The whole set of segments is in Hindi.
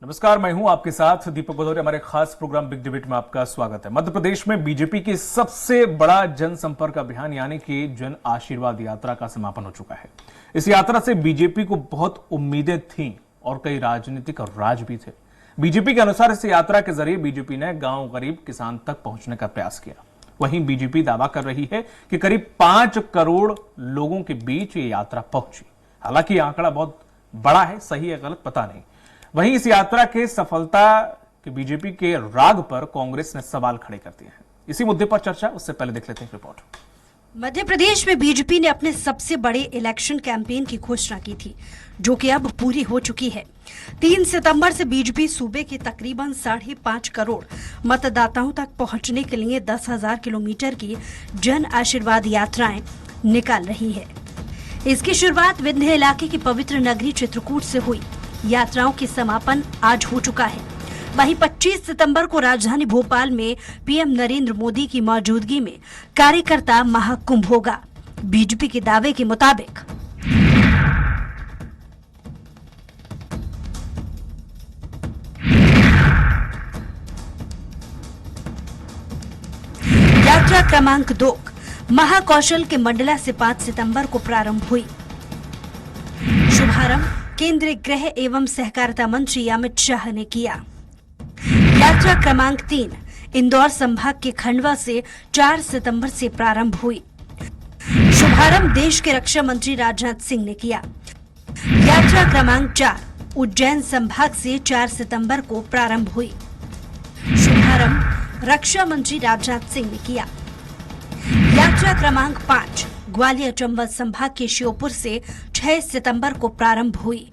नमस्कार, मैं हूं आपके साथ दीपक भदौरिया। हमारे खास प्रोग्राम बिग डिबेट में आपका स्वागत है। मध्य प्रदेश में बीजेपी की सबसे बड़ा जनसंपर्क अभियान यानी कि जन आशीर्वाद यात्रा का समापन हो चुका है। इस यात्रा से बीजेपी को बहुत उम्मीदें थीं और कई राजनीतिक राज भी थे। बीजेपी के अनुसार इस यात्रा के जरिए बीजेपी ने गांव गरीब किसान तक पहुंचने का प्रयास किया। वहीं बीजेपी दावा कर रही है कि करीब 5 करोड़ लोगों के बीच ये यात्रा पहुंची। हालांकि आंकड़ा बहुत बड़ा है, सही है गलत पता नहीं। वहीं इस यात्रा के सफलता के बीजेपी के राग पर कांग्रेस ने सवाल खड़े कर दिए हैं। इसी मुद्दे पर चर्चा, उससे पहले देख लेते हैं रिपोर्ट। मध्य प्रदेश में बीजेपी ने अपने सबसे बड़े इलेक्शन कैंपेन की घोषणा की थी, जो कि अब पूरी हो चुकी है। 3 सितंबर से बीजेपी सूबे के तकरीबन 5.5 करोड़ मतदाताओं तक पहुंचने के लिए 10,000 किलोमीटर की जन आशीर्वाद यात्राएं निकाल रही है। इसकी शुरुआत विंध्य इलाके की पवित्र नगरी चित्रकूट से हुई। यात्राओं के समापन आज हो चुका है। वहीं 25 सितंबर को राजधानी भोपाल में पीएम नरेंद्र मोदी की मौजूदगी में कार्यकर्ता महाकुंभ होगा। बीजेपी के दावे के मुताबिक यात्रा क्रमांक 2 महाकौशल के मंडला से 5 सितंबर को प्रारंभ हुई। शुभारंभ केंद्रीय गृह एवं सहकारिता मंत्री अमित शाह ने किया। यात्रा क्रमांक 3 इंदौर संभाग के खंडवा से 4 सितंबर से प्रारंभ हुई। शुभारंभ देश के रक्षा मंत्री राजनाथ सिंह ने किया। यात्रा क्रमांक 4 उज्जैन संभाग से 4 सितंबर को प्रारंभ हुई। शुभारंभ रक्षा मंत्री राजनाथ सिंह ने किया। यात्रा क्रमांक 5 ग्वालियर चंबल संभाग के श्योपुर से 6 सितंबर को प्रारंभ हुई।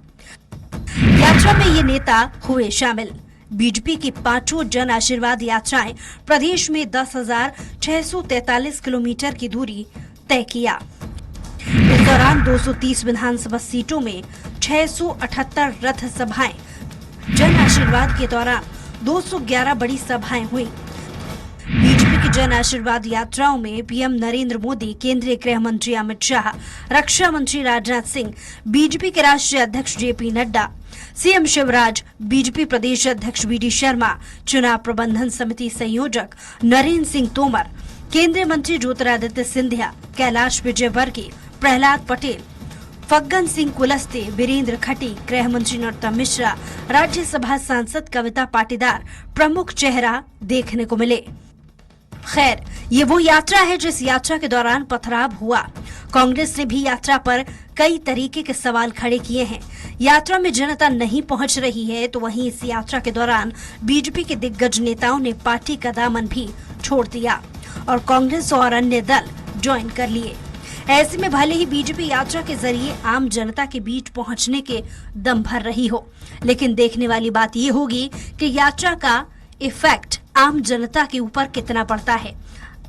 यात्रा में ये नेता हुए शामिल। बीजेपी की 5 जन आशीर्वाद यात्राएं प्रदेश में 10,643 किलोमीटर की दूरी तय किया। इस दौरान 230 विधानसभा सीटों में 678 रथ सभाएं, जन आशीर्वाद के दौरान 211 बड़ी सभाएं हुई। बीजेपी की जन आशीर्वाद यात्राओं में पीएम नरेंद्र मोदी, केंद्रीय गृह मंत्री अमित शाह, रक्षा मंत्री राजनाथ सिंह, बीजेपी के राष्ट्रीय अध्यक्ष जेपी नड्डा, सीएम शिवराज, बीजेपी प्रदेश अध्यक्ष बीडी शर्मा, चुनाव प्रबंधन समिति संयोजक नरेंद्र सिंह तोमर, केंद्रीय मंत्री ज्योतिरादित्य सिंधिया, कैलाश विजयवर्गीय, प्रहलाद पटेल, फग्गन सिंह कुलस्ते, वीरेंद्र खटी, गृह मंत्री नरोत्तम मिश्रा, राज्यसभा सांसद कविता पाटीदार प्रमुख चेहरा देखने को मिले। खैर, ये वो यात्रा है जिस यात्रा के दौरान पथराव हुआ। कांग्रेस ने भी यात्रा पर कई तरीके के सवाल खड़े किए हैं। यात्रा में जनता नहीं पहुंच रही है, तो वहीं इस यात्रा के दौरान बीजेपी के दिग्गज नेताओं ने पार्टी का दामन भी छोड़ दिया और कांग्रेस और अन्य दल ज्वाइन कर लिए। ऐसे में भले ही बीजेपी यात्रा के जरिए आम जनता के बीच पहुंचने के दम भर रही हो, लेकिन देखने वाली बात ये होगी कि यात्रा का इफेक्ट आम जनता के ऊपर कितना पड़ता है।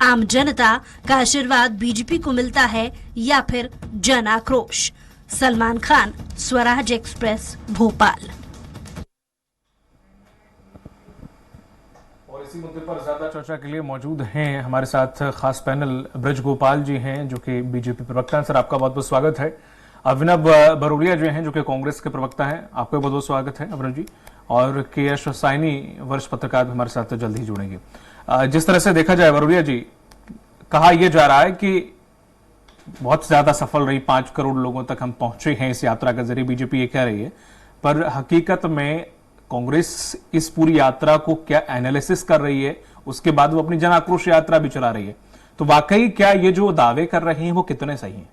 आम जनता का आशीर्वाद बीजेपी को मिलता है या फिर जन आक्रोश। सलमान खान, स्वराज एक्सप्रेस, भोपाल। और इसी मुद्दे पर ज्यादा चर्चा के लिए मौजूद हैं हमारे साथ खास पैनल ब्रज गोपाल जी हैं, जो कि बीजेपी प्रवक्ता हैं। सर, आपका बहुत बहुत स्वागत है। अभिनव बरोलिया जो हैं, जो कि कांग्रेस के प्रवक्ता हैं, आपका बहुत बहुत स्वागत है अभिनव जी। और के.एस. साइनी, वरिष्ठ पत्रकार, हमारे साथ जल्द ही जुड़ेंगे। जिस तरह से देखा जाए बरोलिया जी, कहा यह जा रहा है कि बहुत ज्यादा सफल रही, 5 करोड़ लोगों तक हम पहुंचे हैं इस यात्रा के जरिए, बीजेपी ये कह रही है। पर हकीकत में कांग्रेस इस पूरी यात्रा को क्या एनालिसिस कर रही है, उसके बाद वो अपनी जन आक्रोश यात्रा भी चला रही है। तो वाकई क्या ये जो दावे कर रही हैं वो कितने सही हैं?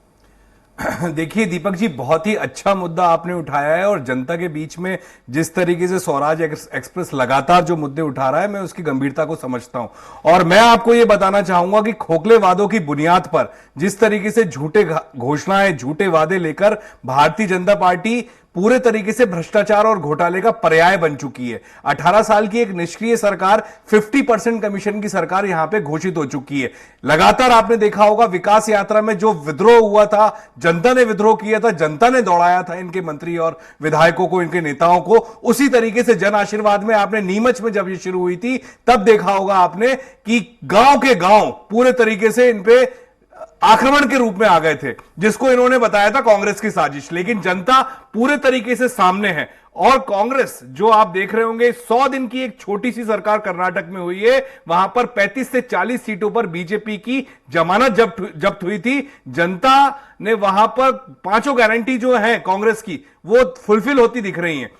देखिए दीपक जी, बहुत ही अच्छा मुद्दा आपने उठाया है और जनता के बीच में जिस तरीके से स्वराज एक्सप्रेस लगातार जो मुद्दे उठा रहा है, मैं उसकी गंभीरता को समझता हूं। और मैं आपको यह बताना चाहूंगा कि खोखले वादों की बुनियाद पर जिस तरीके से झूठे घोषणाएं, झूठे वादे लेकर भारतीय जनता पार्टी पूरे तरीके से भ्रष्टाचार और घोटाले का पर्याय बन चुकी है। 18 साल की एक निष्क्रिय सरकार, 50% कमीशन की सरकार यहां पे घोषित हो चुकी है। लगातार आपने देखा होगा विकास यात्रा में जो विद्रोह हुआ था, जनता ने विद्रोह किया था, जनता ने दौड़ाया था इनके मंत्री और विधायकों को, इनके नेताओं को। उसी तरीके से जन आशीर्वाद में आपने नीमच में जब ये शुरू हुई थी, तब देखा होगा आपने कि गांव के गांव पूरे तरीके से इन पे आक्रमण के रूप में आ गए थे, जिसको इन्होंने बताया था कांग्रेस की साजिश। लेकिन जनता पूरे तरीके से सामने है। और कांग्रेस जो आप देख रहे होंगे 100 दिन की एक छोटी सी सरकार कर्नाटक में हुई है, वहां पर 35 से 40 सीटों पर बीजेपी की जमानत जब्त हुई थी। जनता ने वहां पर पांचों गारंटी जो है कांग्रेस की वो फुलफिल होती दिख रही हैं।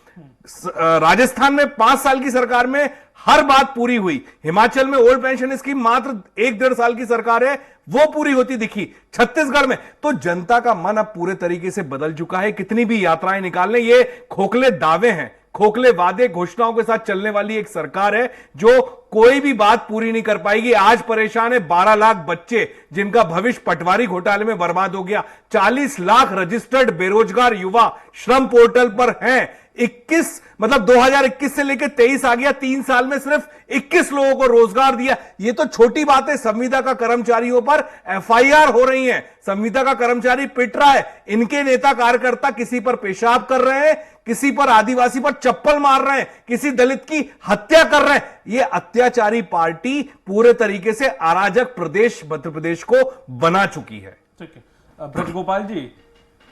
राजस्थान में 5 साल की सरकार में हर बात पूरी हुई। हिमाचल में ओल्ड पेंशन स्कीम मात्र 1-1.5 साल की सरकार है, वो पूरी होती दिखी। छत्तीसगढ़ में तो जनता का मन अब पूरे तरीके से बदल चुका है। कितनी भी यात्राएं निकाल लें, ये खोखले दावे हैं, खोखले वादे घोषणाओं के साथ चलने वाली एक सरकार है जो कोई भी बात पूरी नहीं कर पाएगी। आज परेशान है 12 लाख बच्चे जिनका भविष्य पटवारी घोटाले में बर्बाद हो गया। 40 लाख रजिस्टर्ड बेरोजगार युवा श्रम पोर्टल पर हैं। 2021 से लेकर 23 आ गया, 3 साल में सिर्फ 21 लोगों को रोजगार दिया। ये तो छोटी बात है। संविदा का कर्मचारियों पर एफआईआर हो रही है, संविदा का कर्मचारी पिट रहा है, इनके नेता कार्यकर्ता किसी पर पेशाब कर रहे हैं, किसी पर आदिवासी पर चप्पल मार रहे हैं, किसी दलित की हत्या कर रहे हैं। यह अत्याचारी पार्टी पूरे तरीके से अराजक प्रदेश मध्य प्रदेश को बना चुकी है। ठीक है ब्रजगोपाल जी,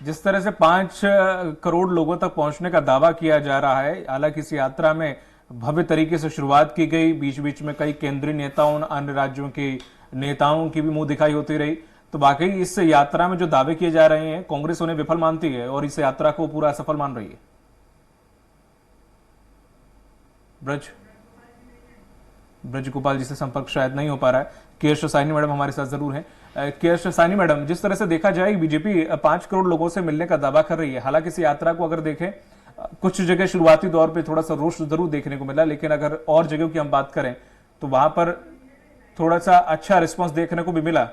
जिस तरह से 5 करोड़ लोगों तक पहुंचने का दावा किया जा रहा है, हालांकि इस यात्रा में भव्य तरीके से शुरुआत की गई, बीच बीच में कई केंद्रीय नेताओं, अन्य राज्यों के नेताओं की भी मुंह दिखाई होती रही, तो वाकई इस यात्रा में जो दावे किए जा रहे हैं कांग्रेस उन्हें विफल मानती है और इस यात्रा को पूरा असफल मान रही है। ब्रज गोपाल जी से संपर्क शायद नहीं हो पा रहा है। के एस साइनी मैडम हमारे साथ जरूर हैं। के एस साइनी मैडम, जिस तरह से देखा जाए बीजेपी 5 करोड़ लोगों से मिलने का दावा कर रही है, हालांकि इस यात्रा को अगर देखें कुछ जगह शुरुआती दौर पे थोड़ा सा रोष जरूर देखने को मिला, लेकिन अगर और जगहों की हम बात करें तो वहां पर थोड़ा सा अच्छा रिस्पांस देखने को भी मिला।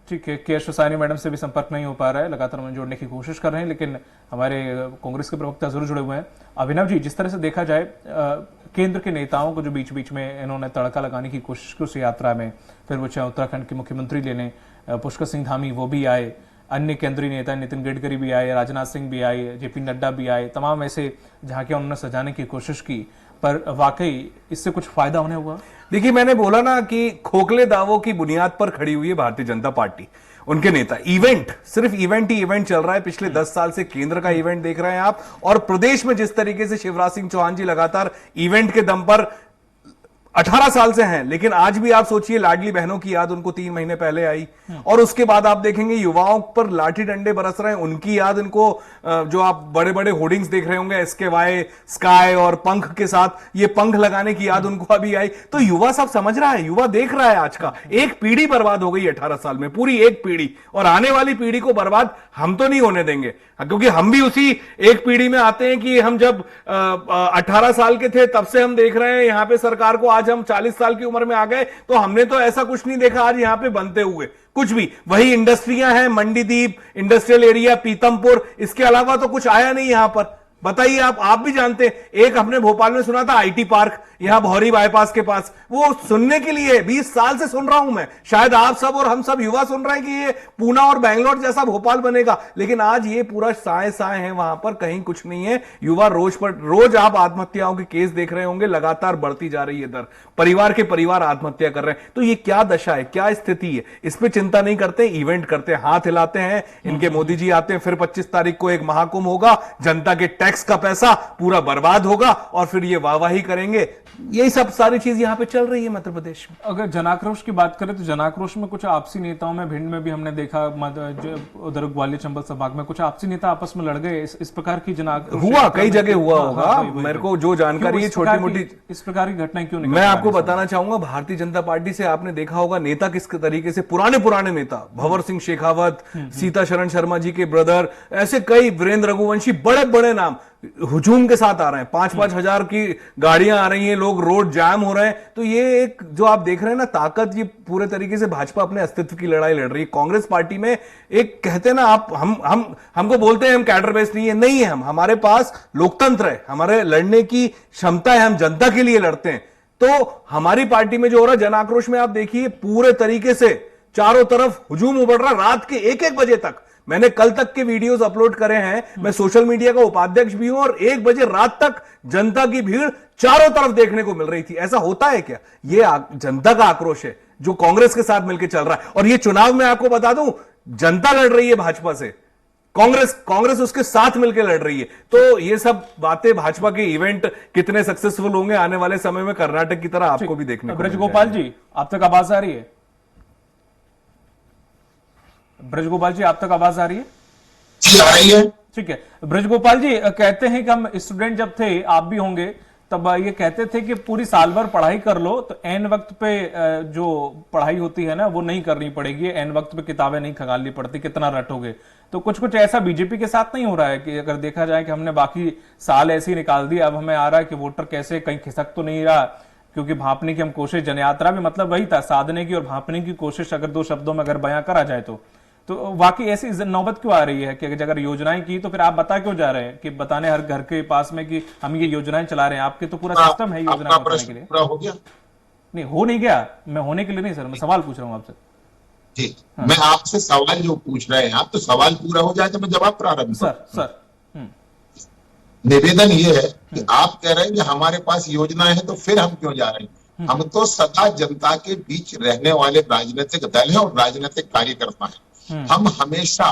ठीक है, के एस साइनी मैडम से भी संपर्क नहीं हो पा रहा है, लगातार हम जोड़ने की कोशिश कर रहे हैं, लेकिन हमारे कांग्रेस के प्रवक्ता जरूर जुड़े हुए हैं। अभिनव जी, जिस तरह से देखा जाए केंद्र के नेताओं को जो बीच बीच में इन्होंने तड़का लगाने की कोशिश की उस यात्रा में, फिर वो चाहे उत्तराखंड के मुख्यमंत्री ले लें, पुष्कर सिंह धामी वो भी आए, अन्य केंद्रीय नेता नितिन गडकरी भी आए, राजनाथ सिंह भी आए, जेपी नड्डा भी आए, तमाम ऐसे झांकियां उन्होंने सजाने की कोशिश की, पर वाकई इससे कुछ फायदा होने हुआ? देखिए, मैंने बोला ना कि खोखले दावों की बुनियाद पर खड़ी हुई है भारतीय जनता पार्टी, उनके नेता। इवेंट, सिर्फ इवेंट ही इवेंट चल रहा है। पिछले 10 साल से केंद्र का इवेंट देख रहे हैं आप, और प्रदेश में जिस तरीके से शिवराज सिंह चौहान जी लगातार इवेंट के दम पर 18 साल से हैं, लेकिन आज भी आप सोचिए लाडली बहनों की याद उनको 3 महीने पहले आई, और उसके बाद आप देखेंगे युवाओं पर लाठी डंडे बरस रहे हैं, उनकी याद इनको, जो आप बड़े बड़े होर्डिंग्स देख रहे होंगे SKY, स्काई और पंख के साथ, ये पंख लगाने की याद उनको अभी आई। तो युवा सब समझ रहा है, युवा देख रहा है आज का। एक पीढ़ी बर्बाद हो गई 18 साल में, पूरी एक पीढ़ी, और आने वाली पीढ़ी को बर्बाद हम तो नहीं होने देंगे, क्योंकि हम भी उसी एक पीढ़ी में आते हैं कि हम जब 18 साल के थे तब से हम देख रहे हैं यहां पे सरकार को। आज हम 40 साल की उम्र में आ गए तो हमने तो ऐसा कुछ नहीं देखा आज यहां पे बनते हुए कुछ भी। वही इंडस्ट्रियां हैं, मंडीदीप इंडस्ट्रियल एरिया, पीतमपुर, इसके अलावा तो कुछ आया नहीं यहां पर। बताइए, आप भी जानते हैं, एक हमने भोपाल में सुना था IT पार्क, यहां भौरी बाईपास के पास, वो सुनने के लिए 20 साल से सुन रहा हूं मैं, शायद आप सब और हम सब युवा सुन रहे हैं कि ये पूना और बेंगलोर जैसा भोपाल बनेगा, लेकिन आज ये पूरा साए साए है, वहां पर कहीं कुछ नहीं है। युवा रोज आप आत्महत्याओं के केस देख रहे होंगे, लगातार बढ़ती जा रही है दर, परिवार के परिवार आत्महत्या कर रहे हैं। तो ये क्या दशा है, क्या स्थिति है, इस पर चिंता नहीं करते, इवेंट करते, हाथ हिलाते हैं। इनके मोदी जी आते हैं, फिर 25 तारीख को एक महाकुंभ होगा, जनता के टैक्स का पैसा पूरा बर्बाद होगा, और फिर ये वाहवाही करेंगे। यही सब सारी चीज यहां पे चल रही है मध्य प्रदेश में। अगर जनाक्रोश की बात करें तो जनाक्रोश में कुछ आपसी नेताओं में, भिंड में भी हमने देखा, उधर ग्वालियर चंबल संभाग में कुछ आपसी नेता आपस में लड़ गए, इस प्रकार की जनाक्रोश हुआ, कई जगह हुआ होगा। मेरे को जो जानकारी है छोटी मोटी, इस प्रकार की घटनाएं क्यों नहीं? मैं आपको बताना चाहूंगा, भारतीय जनता पार्टी से आपने देखा होगा नेता किस तरीके से, पुराने नेता, भंवर सिंह शेखावत, सीता शरण शर्मा जी के ब्रदर, ऐसे कई, वीरेंद्र रघुवंशी, बड़े बड़े नाम हुजूम के साथ आ रहे हैं। 5-5 हजार की गाड़ियां आ रही हैं, लोग रोड जाम हो रहे हैं। तो ये एक जो आप देख रहे हैं ना ताकत, ये पूरे तरीके से भाजपा अपने अस्तित्व की लड़ाई लड़ रही है। कांग्रेस पार्टी में एक कहते हैं ना आप, हमको बोलते हैं हम कैडर बेस नहीं है, हमारे पास लोकतंत्र है, हमारे लड़ने की क्षमता है, हम जनता के लिए लड़ते हैं। तो हमारी पार्टी में जो हो रहा है जन आक्रोश में, आप देखिए पूरे तरीके से चारों तरफ हुजूम उमड़ रहा, रात के 1-1 बजे तक। मैंने कल तक के वीडियोस अपलोड करे हैं, मैं सोशल मीडिया का उपाध्यक्ष भी हूं, और 1 बजे रात तक जनता की भीड़ चारों तरफ देखने को मिल रही थी। ऐसा होता है क्या? ये जनता का आक्रोश है, जो कांग्रेस के साथ मिलकर चल रहा है। और ये चुनाव में आपको बता दूं, जनता लड़ रही है भाजपा से, कांग्रेस उसके साथ मिलकर लड़ रही है। तो ये सब बातें, भाजपा के इवेंट कितने सक्सेसफुल होंगे आने वाले समय में कर्नाटक की तरह आपको भी देखने को मिल ब्रजगोपाल जी, आप तक आवाज आ रही है? ब्रजगोपाल जी, आप तक आवाज आ रही है? आ रही है। ठीक है। ब्रजगोपाल जी कहते हैं कि हम स्टूडेंट जब थे, आप भी होंगे, तब ये कहते थे कि पूरी साल भर पढ़ाई कर लो तो एन वक्त पे जो पढ़ाई होती है ना वो नहीं करनी पड़ेगी, एन वक्त पे किताबें नहीं खंगालनी पड़ती, कितना रटोगे। तो कुछ ऐसा बीजेपी के साथ नहीं हो रहा है कि अगर देखा जाए कि हमने बाकी साल ऐसे ही निकाल दिया, अब हमें आ रहा है कि वोटर कैसे कहीं खिसक तो नहीं रहा, क्योंकि भांपने की हम कोशिश, जनयात्रा भी मतलब वही था, साधने की और भांपने की कोशिश अगर दो शब्दों में अगर बयां करा जाए तो वाकई ऐसी नौबत क्यों आ रही है कि अगर योजनाएं की तो फिर आप बता क्यों जा रहे हैं कि बताने हर घर के पास में कि हम ये योजनाएं चला रहे हैं? आपके तो पूरा सिस्टम है योजना बताने के लिए। पूरा हो गया? नहीं, हो नहीं गया। मैं होने के लिए नहीं सर, मैं सवाल पूछ रहा हूं आपसे। जी, मैं आपसे सवाल जो पूछ रहे हैं आप, तो सवाल पूरा हो जाए तो मैं जवाब प्रारंभ सर निवेदन ये है कि आप कह रहे हैं कि हमारे पास योजनाएं हैं तो फिर हम क्यों जा रहे हैं? हम तो सदा जनता के बीच रहने वाले राजनीतिक दल है और राजनीतिक कार्यकर्ता है। हम हमेशा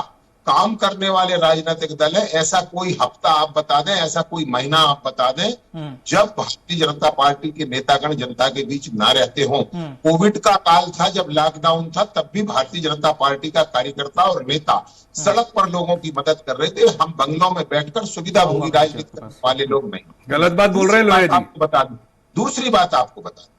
काम करने वाले राजनीतिक दल है। ऐसा कोई हफ्ता आप बता दें, ऐसा कोई महीना आप बता दें जब भारतीय जनता पार्टी के नेतागण जनता के बीच ना रहते हों। कोविड का काल था, जब लॉकडाउन था, तब भी भारतीय जनता पार्टी का कार्यकर्ता और नेता सड़क पर लोगों की मदद कर रहे थे। हम बंगलों में बैठकर सुविधा भोगी राजनीति करने वाले लोग नहीं। गलत बात बोल रहे हैं लोया जी। आपको बता दूं, दूसरी बात आपको बता दूं,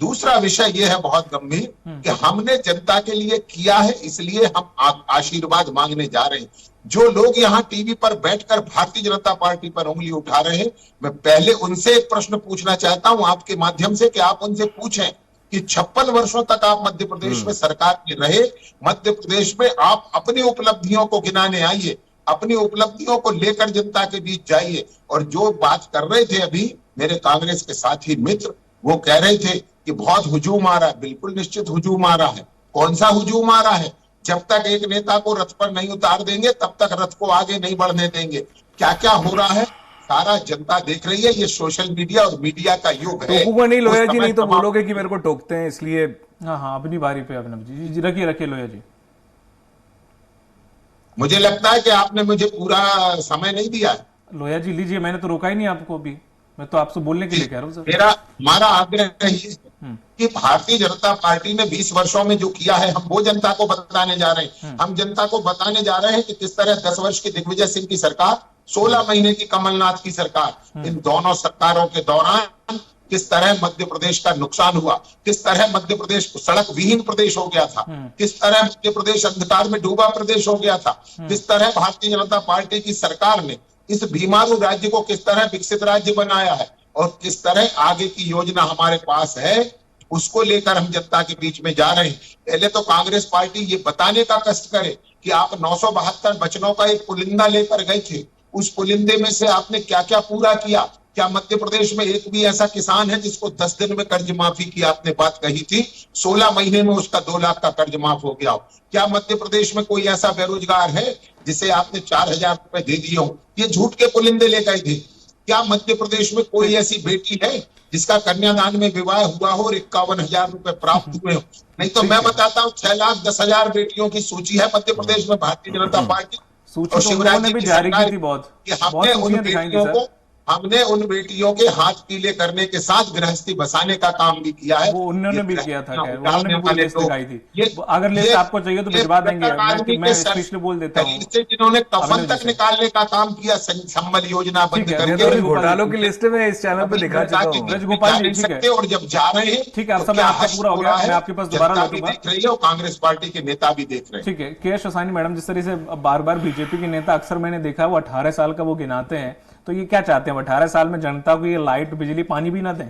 दूसरा विषय यह है बहुत गंभीर कि हमने जनता के लिए किया है, इसलिए हम आशीर्वाद मांगने जा रहे हैं। जो लोग यहाँ टीवी पर बैठकर भारतीय जनता पार्टी पर उंगली उठा रहे हैं, मैं पहले उनसे एक प्रश्न पूछना चाहता हूं आपके माध्यम से कि आप उनसे पूछें कि 56 वर्षों तक आप मध्य प्रदेश में सरकार में रहे, मध्य प्रदेश में आप अपनी उपलब्धियों को गिनाने आइए, अपनी उपलब्धियों को लेकर जनता के बीच जाइए। और जो बात कर रहे थे अभी मेरे कांग्रेस के साथी मित्र, वो कह रहे थे कि बहुत हुजूम आ रहा है। बिल्कुल निश्चित हुजूम आ रहा है। कौन सा हुजूम आ रहा है? जब तक एक नेता को रथ पर नहीं उतार देंगे तब तक रथ को आगे नहीं बढ़ने देंगे। क्या क्या हो रहा है सारा जनता देख रही है। ये सोशल मीडिया और मीडिया का युग है। टोकूंगा नहीं लोया जी, नहीं तो बोलोगे कि मेरे को टोकते हैं, इसलिए। हाँ, अपनी बारी पे अभिनव जी रखिए लोया जी। मुझे लगता है कि आपने मुझे पूरा समय नहीं दिया है। लोया जी लीजिए, मैंने तो रोका ही नहीं आपको अभी, मैं तो आपसे बोलने के लिए कह रहा हूँ सर। हमारा आग्रह है कि भारतीय जनता पार्टी ने 20 वर्षों में जो किया है हम वो जनता को बताने जा रहे हैं। हम जनता को बताने जा रहे हैं कि किस तरह 10 वर्ष की दिग्विजय सिंह की सरकार, 16 महीने की कमलनाथ की सरकार, इन दोनों सरकारों के दौरान किस तरह मध्य प्रदेश का नुकसान हुआ, किस तरह मध्य प्रदेश सड़क विहीन प्रदेश हो गया था, किस तरह मध्य प्रदेश अंधकार में डूबा प्रदेश हो गया था, किस तरह भारतीय जनता पार्टी की सरकार ने इस बीमारू राज्य को किस तरह विकसित राज्य बनाया है, और किस तरह आगे की योजना हमारे पास है, उसको लेकर हम जनता के बीच में जा रहे हैं। पहले तो कांग्रेस पार्टी ये बताने का कष्ट करे कि आप 972 वचनों का एक पुलिंदा लेकर गए थे, उस पुलिंदे में से आपने क्या क्या पूरा किया। क्या मध्य प्रदेश में एक भी ऐसा किसान है जिसको 10 दिन में कर्ज माफी की आपने बात कही थी, 16 महीने में उसका 2 लाख का कर्ज माफ हो गया हो? क्या मध्य प्रदेश में कोई ऐसा बेरोजगार है जिसे आपने 4000 रुपए दे दिए हो? ये झूठ के पुलिंदे ले गए थे। क्या मध्य प्रदेश में कोई ऐसी बेटी है जिसका कन्यादान में विवाह हुआ हो और 51,000 रुपए प्राप्त हुए हो? नहीं तो मैं बताता हूँ 6,10,000 बेटियों की सूची है मध्य प्रदेश में भारतीय जनता पार्टी और शिवराज ने भी जारी की थी। बहुत हमने उन बेटियों के हाथ पीले करने के साथ गृहस्थी बसाने का काम भी किया है। वो उन्होंने भी किया था, उन्होंने भी पूरी लिस्ट दिखाई थी। अगर लिस्ट आपको चाहिए तो भिजवा देंगे, मैं स्पेशली बोल देता हूं। जिन्होंने कफन तक निकालने का काम किया संबल योजना बंद करके, घोटालों की लिस्ट में इस चैनल पर दिखा चुका हूं। ब्रजगोपाल जी ठीक है, और जब जा रहे हैं ठीक है, समय आपका पूरा हो गया, मैं आपके पास दोबारा लौटूंगा। देख रही है और कांग्रेस पार्टी के नेता भी देख रहे हैं। ठीक है, के शशानी मैडम, जिस तरह से बार बार बीजेपी के नेता अक्सर मैंने देखा वो 18 साल का वो गिनाते हैं, तो ये क्या चाहते हैं? 18 साल में जनता को ये लाइट बिजली पानी भी ना दें?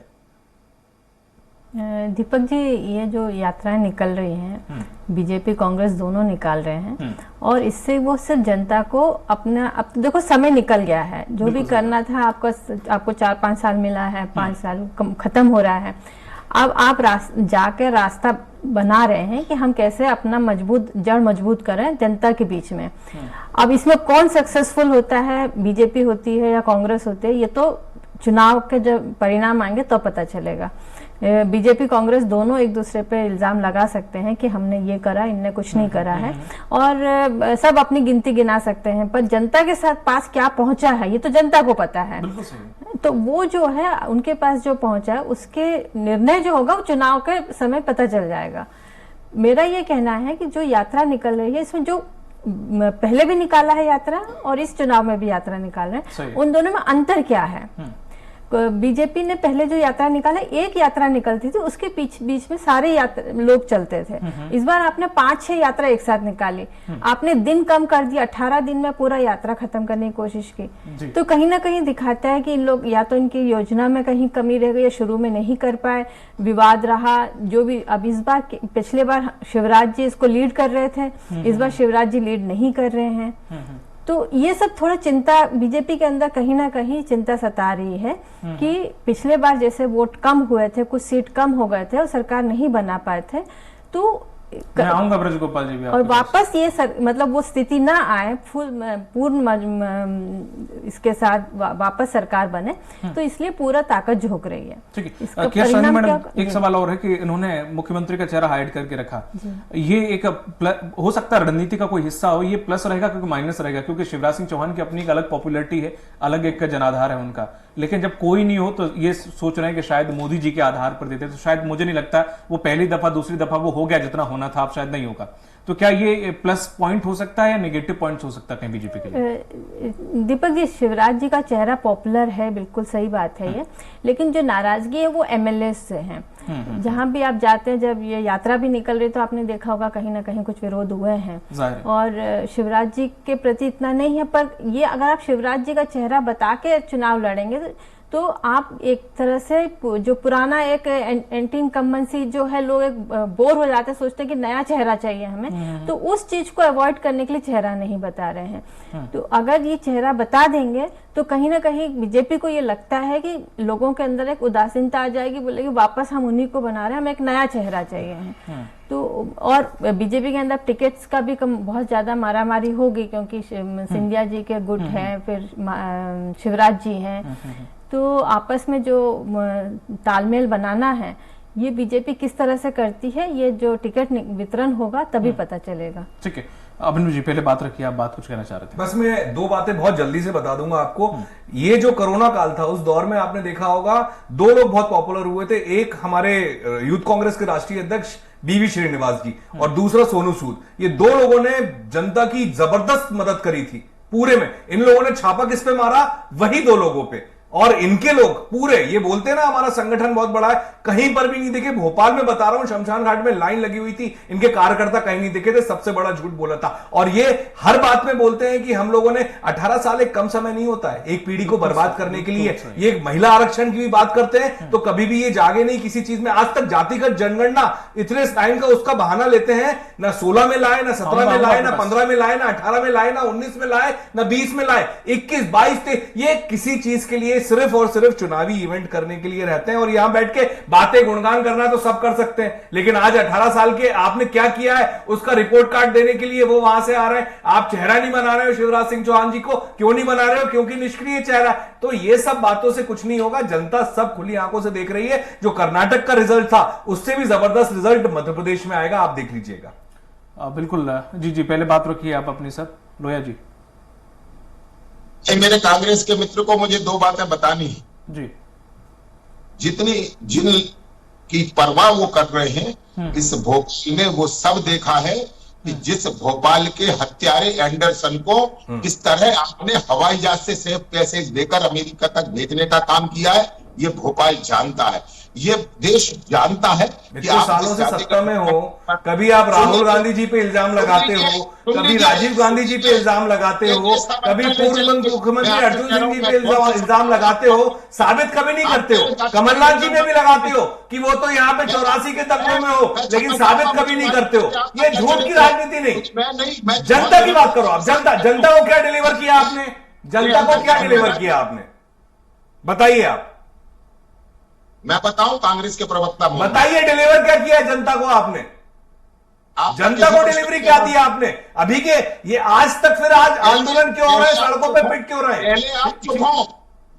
दीपक जी, ये जो यात्राएं निकल रही हैं, बीजेपी कांग्रेस दोनों निकाल रहे हैं, और इससे वो सिर्फ जनता को अपना, अब तो देखो समय निकल गया है, जो भी करना था आपको 4-5 साल मिला है, 5 साल खत्म हो रहा है। अब आप जाकर रास्ता बना रहे हैं कि हम कैसे अपना जड़ मजबूत करें जनता के बीच में। अब इसमें कौन सक्सेसफुल होता है, बीजेपी होती है या कांग्रेस होती है, ये तो चुनाव के जब परिणाम आएंगे तो पता चलेगा। बीजेपी कांग्रेस दोनों एक दूसरे पे इल्जाम लगा सकते हैं कि हमने ये करा, इनने कुछ नहीं करा है, और सब अपनी गिनती गिना सकते हैं, पर जनता के साथ पास क्या पहुंचा है ये तो जनता को पता है। बिल्कुल सही। तो वो जो है उनके पास जो पहुंचा है उसके निर्णय जो होगा वो चुनाव के समय पता चल जाएगा। मेरा ये कहना है कि जो यात्रा निकल रही है इसमें जो पहले भी निकाला है यात्रा और इस चुनाव में भी यात्रा निकाल रहे हैं, उन दोनों में अंतर क्या है। बीजेपी ने पहले जो यात्रा निकाला, एक यात्रा निकलती थी उसके बीच में सारे लोग चलते थे। इस बार आपने 5-6 यात्रा एक साथ निकाली, आपने दिन कम कर दिया, 18 दिन में पूरा यात्रा खत्म करने की कोशिश की। तो कहीं ना कहीं दिखाता है कि इन लोग या तो इनकी योजना में कहीं कमी रह गई या शुरू में नहीं कर पाए, विवाद रहा जो भी। अब इस बार, पिछले बार शिवराज जी इसको लीड कर रहे थे, इस बार शिवराज जी लीड नहीं कर रहे हैं। तो ये सब थोड़ा चिंता बीजेपी के अंदर कहीं ना कहीं चिंता सता रही है कि पिछले बार जैसे वोट कम हुए थे, कुछ सीट कम हो गए थे और सरकार नहीं बना पाए थे, तो मैं आऊंगा ब्रजगोपाल जी भी और वापस ये मतलब वो स्थिति ना आए, पूर्ण इसके साथ वापस सरकार बने, तो इसलिए पूरा ताकत झोंक रही है। ठीक है मैडम, एक सवाल और है कि इन्होंने मुख्यमंत्री का चेहरा हाइड करके रखा, ये एक हो सकता है रणनीति का कोई हिस्सा हो, ये प्लस रहेगा क्योंकि माइनस रहेगा, क्योंकि शिवराज सिंह चौहान की अपनी एक अलग पॉपुलैरिटी है, अलग एक जनाधार है उनका, लेकिन जब कोई नहीं हो तो ये सोच रहे हैं कि शायद मोदी जी के आधार पर देते, तो शायद मुझे नहीं लगता वो पहली दफा दूसरी दफा वो हो गया जितना होना था, अब शायद नहीं होगा। तो क्या ये प्लस पॉइंट हो सकता है या नेगेटिव पॉइंट हो सकता है कहीं बीजेपी के लिए? दीपक जी, शिवराज जी का चेहरा पॉपुलर है, बिल्कुल सही बात है ये, लेकिन जो नाराजगी है वो एमएलए से है। जहां भी आप जाते हैं, जब ये यात्रा भी निकल रही तो आपने देखा होगा कहीं ना कहीं कुछ विरोध हुए हैं, और शिवराज जी के प्रति इतना नहीं है, पर ये अगर आप शिवराज जी का चेहरा बता के चुनाव लड़ेंगे तो आप एक तरह से जो पुराना एक एंटी इनकम्बेंसी जो है, लोग एक बोर हो जाते हैं, सोचते हैं कि नया चेहरा चाहिए हमें, तो उस चीज को अवॉइड करने के लिए चेहरा नहीं बता रहे हैं। तो अगर ये चेहरा बता देंगे तो कहीं ना कहीं बीजेपी को ये लगता है कि लोगों के अंदर एक उदासीनता आ जाएगी, बोलेगी वापस हम उन्हीं को बना रहे हैं, हमें एक नया चेहरा चाहिए है। तो और बीजेपी के अंदर टिकट्स का भी बहुत ज्यादा मारामारी होगी, क्योंकि सिंधिया जी के गुट है, फिर शिवराज जी हैं, तो आपस में जो तालमेल बनाना है ये बीजेपी किस तरह से करती है, ये जो टिकट वितरण होगा तभी पता चलेगा। ठीक है, अभिनव जी पहले बात रखिए, आप बात कुछ कहना चाह रहे थे। बस मैं 2 बातें बहुत जल्दी से बता दूंगा आपको। ये जो कोरोना काल था उस दौर में आपने देखा होगा 2 लोग बहुत पॉपुलर हुए थे, एक हमारे यूथ कांग्रेस के राष्ट्रीय अध्यक्ष बीवी श्रीनिवास जी और दूसरा सोनू सूद। ये 2 लोगों ने जनता की जबरदस्त मदद करी थी पूरे में। इन लोगों ने छापा किस पे मारा? वही 2 लोगों पे। और इनके लोग पूरे ये बोलते हैं ना हमारा संगठन बहुत बड़ा है, कहीं पर भी नहीं दिखे। भोपाल में बता रहा हूं, शमशान घाट में लाइन लगी हुई थी, इनके कार्यकर्ता कहीं नहीं दिखे थे, सबसे बड़ा झूठ बोला था। और ये हर बात में बोलते हैं कि हम लोगों ने 18 साल एक कम समय नहीं होता है एक पीढ़ी को बर्बाद करने के लिए। ये महिला आरक्षण की भी बात करते हैं तो कभी भी ये जागे नहीं किसी चीज में। आज तक जातिगत जनगणना इतने टाइम का उसका बहाना लेते हैं, ना 16 में लाए, ना 17 में लाए, ना 15 में लाए, ना 18 में लाए, ना 19 में लाए, ना 20 में लाए, 21, 22 ये किसी चीज के लिए सिर्फ और सिर्फ चुनावी इवेंट करने के लिए रहते हैं। और यहां बैठ के बातें गुणगान करना तो सब कर सकते हैं, लेकिन आज 18 साल के आपने क्या किया है उसका रिपोर्ट कार्ड देने के लिए वो वहां से आ रहे हैं। आप चेहरा नहीं बना रहे हो शिवराज सिंह चौहान जी को, क्यों नहीं बना रहे हो? क्योंकि निष्क्रिय चेहरा। तो ये सब बातों से कुछ नहीं होगा, जनता सब खुली आंखों से देख रही है। जो कर्नाटक का रिजल्ट था उससे भी जबरदस्त रिजल्ट मध्य प्रदेश में आएगा, आप देख लीजिएगा। बिल्कुल जी, पहले बात रखिए आप अपनी सर। लोया जी। मेरे कांग्रेस के मित्र को मुझे 2 बातें बतानी है जी। जिन की परवाह वो कर रहे हैं इस भोपाल में, वो सब देखा है कि जिस भोपाल के हत्यारे एंडरसन को किस तरह आपने हवाई जहाज से सेफ पैसे देकर अमेरिका तक भेजने का काम किया है, ये भोपाल जानता है, ये देश जानता है कि आप सालों से सत्ता में हो, कभी आप राहुल गांधी जी पे इल्जाम लगाते हो, कभी राजीव गांधी जी पे इल्जाम लगाते हो, कभी पूर्व मुख्यमंत्री अर्जुन सिंह जी पे इल्जाम लगाते हो, साबित कभी नहीं करते हो। कमलनाथ जी पे भी लगाते हो कि वो तो यहाँ पे 84 के दंगों में हो, लेकिन साबित कभी नहीं करते हो। ये झूठ की राजनीति नहीं। जनता की बात करो आप। जनता को क्या डिलीवर किया आपने? जनता को क्या डिलीवर किया आपने? बताइए आप। मैं बताऊं कांग्रेस के प्रवक्ता, बताइए डिलीवर क्या किया जनता को आपने? जनता को डिलीवरी क्या दी आपने? अभी के ये आज तक फिर आज आंदोलन क्यों हो रहे हैं, सड़कों पे पिट क्यों रहे हैं? पहले आप चुप हो।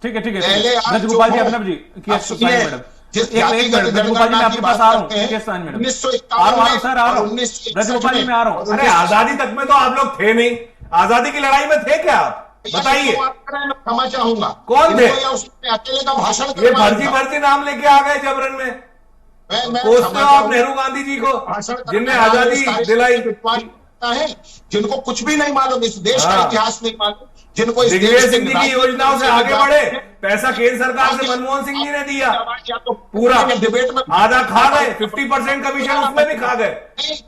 ठीक है ब्रजगोपाल जी, अभिनव जी, मैडम जिस एक मिनट ब्रजगोपाल जी, मैं आपके पास आ रहा हूँ। केस साइन मैडम, 1951 सर आ रहा हूँ। ब्रजगोपाल जी मैं आ रहा हूँ। अरे आजादी तक में तो आप लोग थे नहीं, आजादी की लड़ाई में थे क्या आप? बताइए मैं क्षमा चाहूंगा। कौन थे? या उसने अकेले का भाषण ये करवाया फर्जी था। फर्जी नाम लेके आ गए जबरन में। मैं कोसते क्षमा हो आप चाहूंगा। नेहरू गांधी जी को, भाषण करने जिनने वाले आजादी सारे दिलाई। विद्वान है जिनको कुछ भी नहीं मालूम, इस देश का हाँ। इतिहास नहीं मालूम, जिनको इस दिग्विजय देश सिंह जी की योजनाओं से आगे बढ़े, पैसा केंद्र सरकार से मनमोहन सिंह जी ने दिया पूरा, डिबेट में आधा खा गए, 50% कमीशन उसमें भी खा गए।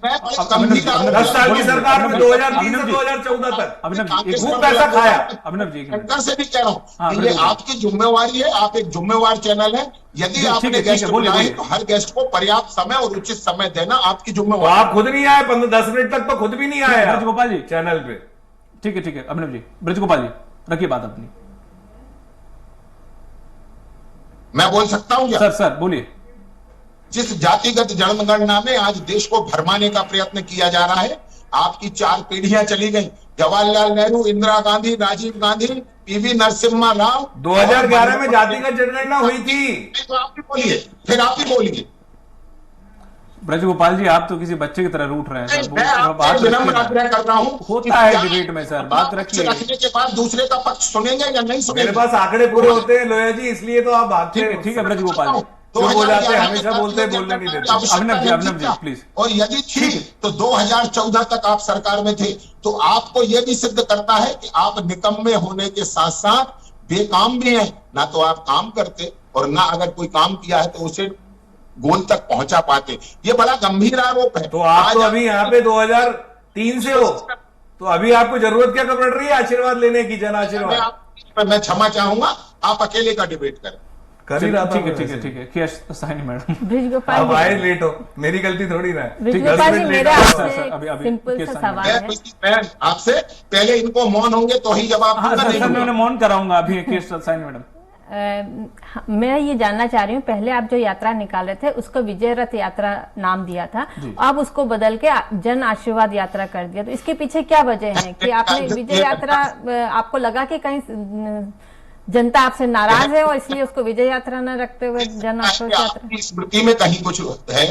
मैं बड़े गंभीरता से 10 साल की सरकार में 2003 अभिनव से जी, 2014 तक अभिनव जी, एक खूब पैसा खाया। अभिनव जी एक मिनट। शंकर से भी कह रहा हाँ, हूँ कि ये बिल्कुल। आपकी जिम्मेवारी है, आप एक जिम्मेवार चैनल है। यदि ठीक है, आपने ठीक है, गेस्ट बोलिए, बुलाए बोलिए। तो हर गेस्ट को पर्याप्त समय और उचित समय देना आपकी तो जिम्मेवारी। आप खुद नहीं आए, 10 मिनट तक तो खुद भी नहीं आए आप ब्रजगोपाल जी, चैनल पे। ठीक है अभिनव जी, ब्रजगोपाल जी रखिए बात अपनी। मैं बोल सकता हूँ क्या? सर बोलिए। जिस जातिगत जनगणना में आज देश को भरमाने का प्रयत्न किया जा रहा है, आपकी 4 पीढ़ियां चली गई, जवाहरलाल नेहरू, इंदिरा गांधी, राजीव गांधी, पीवी नरसिम्हा राव। 2011 में जातिगत जनगणना हुई थी। तो आप ही बोलिए, फिर आप ही बोलिए। ब्रजगोपाल जी आप तो किसी बच्चे की तरह रूठ रहे हैं सर। मैं आपसे विनम्र आग्रह कर रहा हूँ, होता है डिबेट में सर, बात रखिए। रखने के बाद दूसरे का पक्ष सुनेंगे या नहीं मेरे सुनेंगे? पास आंकड़े पूरे होते हैं लोया जी, इसलिए तो आप भागते हैं। ठीक है ब्रजगोपाल जी। चुप हो जाते हैं, हमेशा बोलने नहीं देते। अभिनव जी प्लीज। और यदि थी तो 2014 तक आप सरकार में थे, तो आपको यह भी सिद्ध करता है कि आप निकम्मे होने के साथ साथ बेकाम भी हैं। ना तो आप काम करते और ना अगर कोई काम किया है तो उसे गोल तक पहुंचा पाते। ये बड़ा गंभीर आरोप है। तो आप आज तो अभी यहाँ पे 2003 से हो, तो अभी आपको जरूरत क्या पड़ रही है आशीर्वाद लेने की, जन आशीर्वाद? मैं क्षमा चाहूंगा, आप अकेले का डिबेट करें। कर ही रहा था। ठीक है केस साइन मैडम। ब्रजगोपाल अब जी, आए लेट हो, मेरी गलती थोड़ी ना है। ब्रजगोपाल जी, मेरा सर, आपसे अभी सिंपल के सा सामने। सवाल है। मैं आपसे पहले इनको मौन होंगे तो ही जवाब हाँ दूंगा, सर नहीं मैं दूंगा। उन्हें मौन कराऊंगा अभी। Case sign madam. मैं ये जानना चाह रही हूँ, पहले आप जो यात्रा निकाल रहे थे उसको विजय रथ यात्रा नाम दिया था, अब उसको बदल के जन आशीर्वाद यात्रा कर दिया, तो इसके पीछे क्या वजह है कि आपने विजय यात्रा, आपको लगा कि कहीं जनता आपसे नाराज है और इसलिए उसको विजय यात्रा न रखते हुए जन आशीर्वाद यात्रा? आपकी स्मृति में कहीं कुछ है।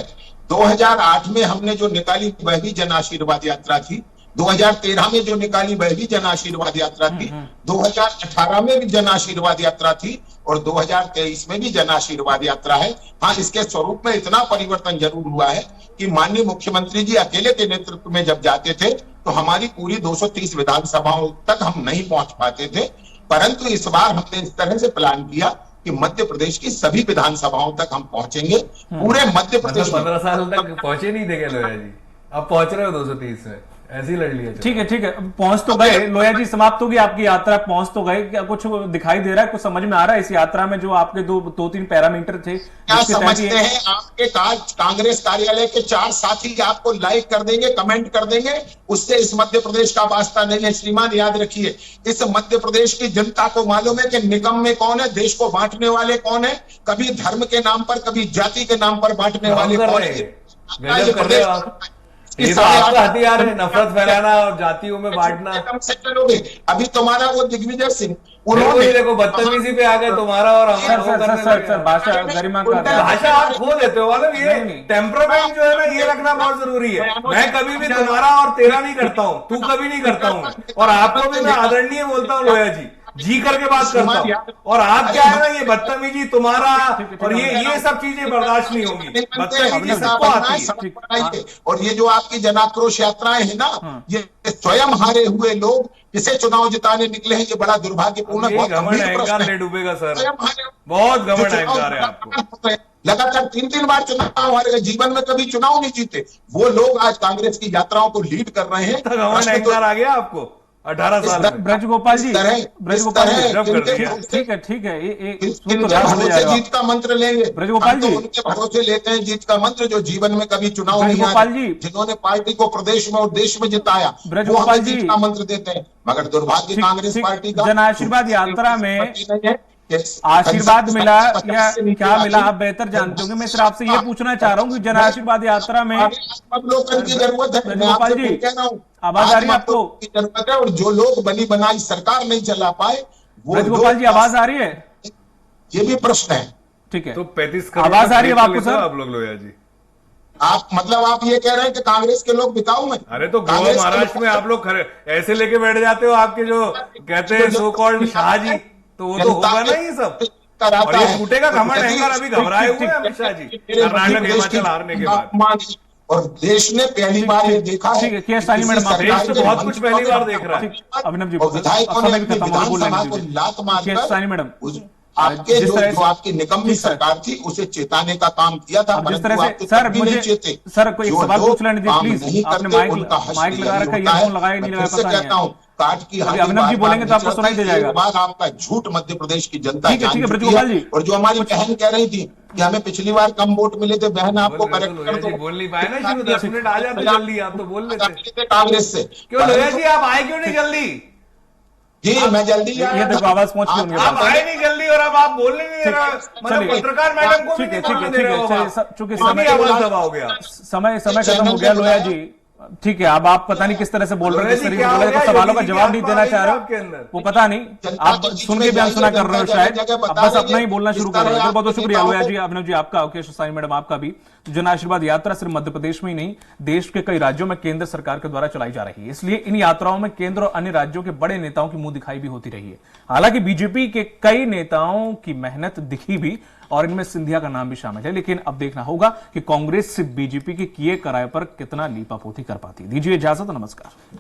2008 में हमने जो निकाली वह भी जन आशीर्वाद यात्रा थी, 2013 में जो निकाली वह भी जन आशीर्वाद यात्रा थी, 2018 में भी जन आशीर्वाद यात्रा थी और 2023 में भी जन आशीर्वाद यात्रा है। हाँ, इसके स्वरूप में इतना परिवर्तन जरूर हुआ है कि माननीय मुख्यमंत्री जी अकेले के नेतृत्व में जब जाते थे तो हमारी पूरी 230 विधानसभाओं तक हम नहीं पहुंच पाते थे, परंतु इस बार हमने इस तरह से प्लान किया कि मध्य प्रदेश की सभी विधानसभाओं तक हम पहुंचेंगे। पूरे मध्य प्रदेश में 15 साल तक पहुंचे नहीं थे लोया जी, अब पहुंच रहे हो 230 में, ऐसे ही लड़ लिया। ठीक है पहुंच तो गए लोया जी, समाप्त होगी आपकी यात्रा, पहुंच तो गए। क्या कुछ दिखाई दे रहा है, कुछ समझ में आ रहा है इस यात्रा में जो आपके दो तीन पैरामीटर थे? क्या समझते हैं? आपके कांग्रेस कार्यालय के 4 साथी आपको लाइक कर देंगे, कमेंट कर देंगे, उससे इस मध्य प्रदेश का वास्ता नहीं है। श्रीमान याद रखिए, इस मध्य प्रदेश की जनता को मालूम है कि निकम्मे कौन है, देश को बांटने वाले कौन है, कभी धर्म के नाम पर, कभी जाति के नाम पर बांटने वाले कौन है। ये तो आपका हथियार है, नफरत फैलाना और जातियों में बांटना। अभी तुम्हारा वो दिग्विजय सिंह, उन्होंने देखो बदतमीजी पे आ गए तुम्हारा और सर भाषा गरिमा का भाषा आप खो देते हो। मतलब ये टेम्परामेंट जो है ना, ये रखना बहुत जरूरी है। मैं कभी भी तुम्हारा और तेरा नहीं करता हूँ, तू कभी नहीं करता हूँ, और आपको भी मैं आदरणीय बोलता हूँ लोया जी करके बात करता हूँ। और आप क्या है ना, ये बदतमीजी तुम्हारा और ये सब चीजें बर्दाश्त नहीं होगी। बदतमीजी सबको आती है। और ये जो आपकी जनाक्रोश यात्राएं है ना, ये स्वयं हारे हुए लोग किसे चुनाव जिताने निकले हैं, ये बड़ा दुर्भाग्यपूर्ण है। बहुत घमंड अहंकार ले डूबेगा सर, बहुत घमंड अहंकार है आपको। लगातार 3 बार चुनाव हारे, जीवन में कभी चुनाव नहीं जीते वो लोग आज कांग्रेस की यात्राओं को लीड कर रहे हैं। घमंड अहंकार आ गया आपको 18 साल में। ब्रजगोपाल जी ठीक है जीत का मंत्र लेंगे ब्रजगोपाल जी, उनके भरोसे लेते हैं जीत का मंत्र, जो जीवन में कभी चुनाव नहीं आया, जिन्होंने पार्टी को प्रदेश में और देश में जिताया, वो हमें जीत का मंत्र देते हैं। मगर दुर्भाग्य कांग्रेस पार्टी का, जन आशीर्वाद यात्रा में आशीर्वाद मिला या क्या मिला आप बेहतर जानते होंगे। मैं सिर्फ आपसे ये पूछना चाह रहा हूँ कि जन आशीर्वाद यात्रा में अवलोकन की जरूरत है। ब्रजगोपाल जी आवाज आ रही है आपको? की जरूरत है, और जो लोग बनी बनाई सरकार नहीं चला पाए वो। ब्रजगोपाल जी आवाज आ रही है? ये भी प्रश्न है। ठीक है, तो 35 करोड़ आवाज आ रही है खरीद आपको लेते हो सर? आप लोग लोया जी। आप मतलब आप ये कह रहे हैं कि कांग्रेस के लोग बिकाऊ में? अरे तो गोवा कांग्रेस के महाराष्ट्र लोग- में आप लोग ऐसे लेके बैठ जाते हो, आपके जो कहते हैं सो कॉल्ड शाह जी, तो वो तो होगा ना ये सब। कराता और ये है। टूटेगा घमंड यदि- अहंकार, अभी घबराए हुए हैं अमित शाह जी कर्नाटक हिमाचल हारने के बाद। और देश ने पहली बार ये देखा है ठीक है, के साइनी मैडम, आप देश तो बहुत कुछ पहली बार देख रहा है। ठीक, अभिनव जी, और विधायकों अब ने समय भी अपनी खत्म हो, बोल विधानसभा लेने को दीजिए। लात के मारकर साइनी मैडम, आपके जिस तरह जो से- आपकी निकम्मी ठीक, सर। सरकार थी उसे चेताने का काम किया था, अब जिस परंतु तरह आपके से सर तब भी मुझे नहीं चेते। सर कोई एक जो सवाल लोग पूछ लेने दीजिए काम प्लीज। नहीं आपने करते, उनका माइक लगा रखा है, होता है। ईयरफोन लगाए नहीं मैं लगाया फिर से पता नहीं कहता है। हूं, काट की अभी हाथी अभिनव जी बार बोलेंगे तो बार आपको सुनाई दे निचलती, जाएगा। एक बार आपका झूठ मध्य प्रदेश की जनता ठीक है, जान ठीक है, चुकी ब्रजगोपाल जी। और जो हमारी बहन कह रही थी कि हमें पिछली बार कम वोट मिले थे, बहन आपको बोल रहे करेक्ट तो कर लोया जी दो। बोल नहीं पाए ना शुरू 10 मिनट आ जाते जल्दी, आप तो बोल लेते। कांग्रेस से क्यों लोया जी आप आए क्यों नहीं जल्दी? जी मैं जल्दी ये देखो आवाज पहुंच गई उनके आप पास। आए नहीं जल्दी और अब आप बोलने नहीं दे रहे, मतलब चलिए। पत्रकार मैडम को भी ठीक है, नहीं ठीक है, बोलने दे ठीक रहे है, हो चलिए, आप। चूंकि अभी समय आवाज दबाओगे आप। समय खत्म हो गया लोया जी। ठीक है, अब आप पता नहीं किस तरह से बोल रहे हो, लोया जिस जी, तरीके से क्या बोल रहे हो हो, तो गया? सवालों का योगी जवाब की नहीं देना आत्मा चाह रहे आपके हो, अंदर। वो पता नहीं, आप सुन के भी अनसुना कर रहे हो शायद। अब बस अपना ही बोलना शुरू कर रहे हो। बहुत बहुत शुक्रिया लोया जी, अभिनव जी आपका, ओके साईं मैडम आपका भी। जन आशीर्वाद यात्रा सिर्फ मध्य प्रदेश में ही नहीं, देश के कई राज्यों में केंद्र सरकार के द्वारा चलाई जा रही है। इसलिए इन यात्राओं में केंद्र और अन्य राज्यों के बड़े नेताओं की मुंह दिखाई भी होती रही है। हालांकि बीजेपी के कई नेताओं की मेहनत दिखी भी, और इनमें सिंधिया का नाम भी शामिल है। लेकिन अब देखना होगा कि कांग्रेस से बीजेपी के किए कराए पर कितना लीपापोती कर पाती। दीजिए इजाजत, नमस्कार।